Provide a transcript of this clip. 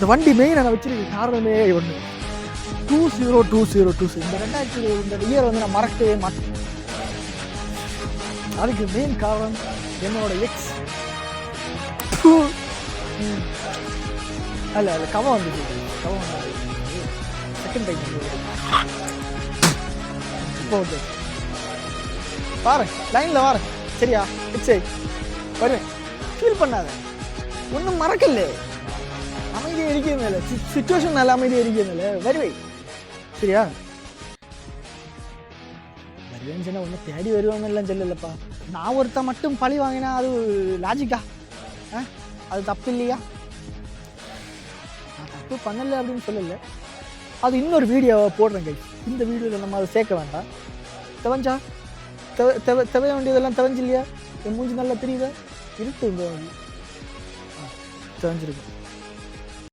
இந்த வண்டி மெயின் நான் வச்சிருக்க காரணமே ஒன்று 2020 இந்த 2020 இந்த இயர் வந்து நான் மறக்கவே மாட்டேன். அதுக்கு மெயின் காரணம் என்னோட எக்ஸ் அல்ல கவம் வந்துச்சு. கவம் வந்து செகண்ட் டைம் இப்போ வந்து பாரு லைனில் வாரேன் சரியா? எக்ஸை வருவேன், ஃபீல் பண்ணாத, ஒன்றும் மறக்கல, அமைதியாக இருக்கிறதுனால சிச்சுவேஷன் நல்ல அமைதியாக இருக்கிறதுனால வருவேன் சரியா? வருவேன்னு சொன்னால் ஒன்றும் தேடி வருவாங்க எல்லாம் சொல்லலப்பா. நான் ஒருத்தன் மட்டும் பழி வாங்கினா அது லாஜிக்கா? அது தப்பு இல்லையா? நான் தப்பு பண்ணலை அப்படின்னு சொல்லலை. அது இன்னொரு வீடியோவை போடுறேன் கை. இந்த வீடியோவில் நம்ம அதை சேர்க்க வேண்டாம். தெவஞ்சா தெவைய வேண்டியதெல்லாம் தெவஞ்சு இல்லையா? என் மூஞ்சி நல்லா தெரியுதா? இருட்டு இந்த தெவஞ்சிருக்கும்.